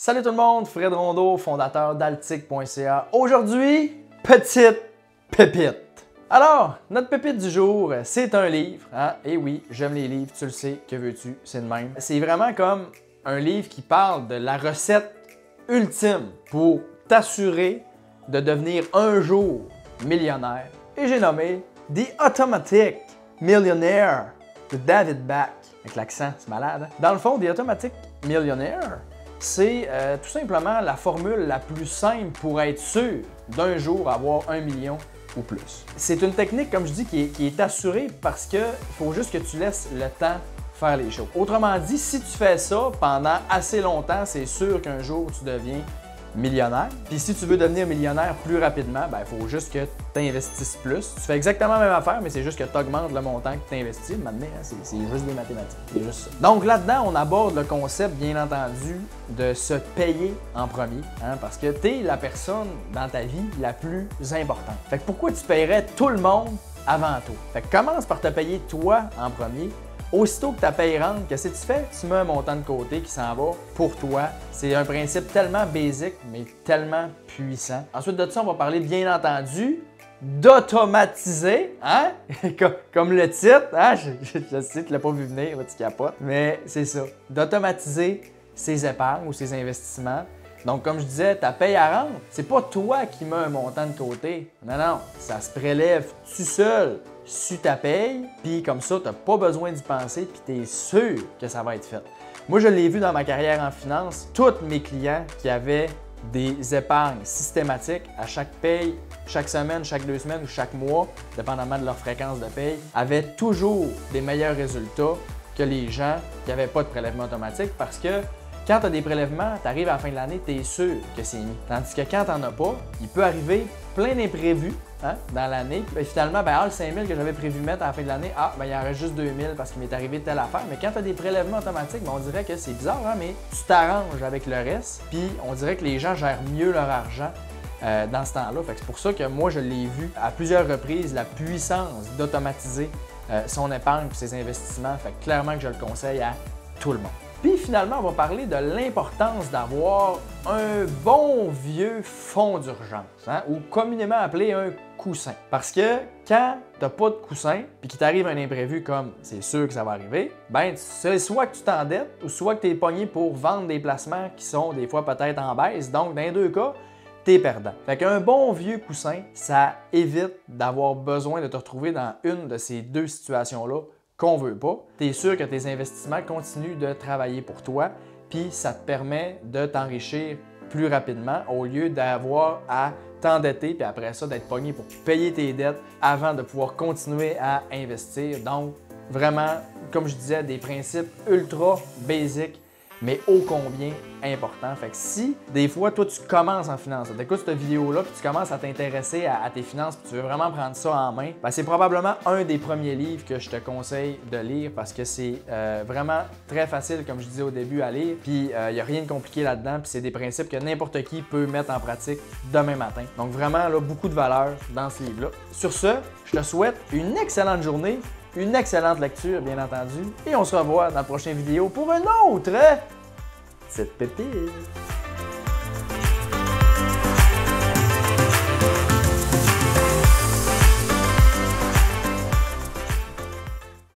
Salut tout le monde, Fred Rondeau, fondateur d'Altic.ca. Aujourd'hui, petite pépite. Alors, notre pépite du jour, c'est un livre. Hein? Et oui, j'aime les livres, tu le sais, que veux-tu, c'est le même. C'est vraiment comme un livre qui parle de la recette ultime pour t'assurer de devenir un jour millionnaire. Et j'ai nommé The Automatic Millionaire de David Back. Avec l'accent, c'est malade. Hein? Dans le fond, The Automatic Millionaire, c'est tout simplement la formule la plus simple pour être sûr d'un jour avoir 1 million ou plus. C'est une technique, comme je dis, qui est assurée parce qu'il faut juste que tu laisses le temps faire les choses. Autrement dit, si tu fais ça pendant assez longtemps, c'est sûr qu'un jour tu deviens millionnaire. Puis si tu veux devenir millionnaire plus rapidement, il faut juste que tu investisses plus. Tu fais exactement la même affaire, mais c'est juste que tu augmentes le montant que tu investis. Maintenant, hein, c'est juste des mathématiques. C'est juste ça. Donc là-dedans, on aborde le concept, bien entendu, de se payer en premier. Hein, parce que tu es la personne dans ta vie la plus importante. Fait que pourquoi tu paierais tout le monde avant toi? Fait que commence par te payer toi en premier. Aussitôt que ta paye rentre, qu'est-ce que tu fais? Tu mets un montant de côté qui s'en va pour toi. C'est un principe tellement basique, mais tellement puissant. Ensuite de ça, on va parler, bien entendu, d'automatiser, hein? Comme le titre, hein? Je sais, tu ne l'as pas vu venir, tu capotes, mais c'est ça. D'automatiser ses épargnes ou ses investissements. Donc, comme je disais, ta paye à rendre, c'est pas toi qui mets un montant de côté. Non, ça se prélève tout seul sur ta paye, puis comme ça, tu n'as pas besoin d'y penser, puis tu es sûr que ça va être fait. Moi, je l'ai vu dans ma carrière en finance, tous mes clients qui avaient des épargnes systématiques à chaque paye, chaque semaine, chaque 2 semaines ou chaque mois, dépendamment de leur fréquence de paye, avaient toujours des meilleurs résultats que les gens qui n'avaient pas de prélèvement automatique parce que quand tu as des prélèvements, tu arrives à la fin de l'année, tu es sûr que c'est mis. Tandis que quand tu n'en as pas, il peut arriver plein d'imprévus hein, dans l'année. Puis finalement, le 5 000 que j'avais prévu mettre à la fin de l'année, il en reste juste 2 000 parce qu'il m'est arrivé telle affaire. Mais quand tu as des prélèvements automatiques, on dirait que c'est bizarre, hein, mais tu t'arranges avec le reste. Puis on dirait que les gens gèrent mieux leur argent dans ce temps-là. C'est pour ça que moi, je l'ai vu à plusieurs reprises, la puissance d'automatiser son épargne et ses investissements. Fait que clairement que je le conseille à tout le monde. Puis finalement, on va parler de l'importance d'avoir un bon vieux fonds d'urgence, hein, ou communément appelé un coussin. Parce que quand tu n'as pas de coussin, puis qu'il t'arrive un imprévu comme c'est sûr que ça va arriver, c'est soit que tu t'endettes, ou soit que tu es pogné pour vendre des placements qui sont des fois peut-être en baisse. Donc, dans les deux cas, tu es perdant. Fait qu'un bon vieux coussin, ça évite d'avoir besoin de te retrouver dans une de ces deux situations-là qu'on veut pas. Tu es sûr que tes investissements continuent de travailler pour toi, puis ça te permet de t'enrichir plus rapidement au lieu d'avoir à t'endetter, puis après ça, d'être pogné pour payer tes dettes avant de pouvoir continuer à investir. Donc, vraiment, comme je disais, des principes ultra basiques, mais ô combien important. Fait que si, des fois, toi, tu commences en finance, tu écoutes cette vidéo-là, puis tu commences à t'intéresser à tes finances, puis tu veux vraiment prendre ça en main, c'est probablement un des premiers livres que je te conseille de lire parce que c'est vraiment très facile, comme je disais au début, à lire, puis il n'y a rien de compliqué là-dedans, puis c'est des principes que n'importe qui peut mettre en pratique demain matin. Donc vraiment, là, beaucoup de valeur dans ce livre-là. Sur ce, je te souhaite une excellente journée, une excellente lecture, bien entendu, et on se revoit dans la prochaine vidéo pour un autre petite pépite.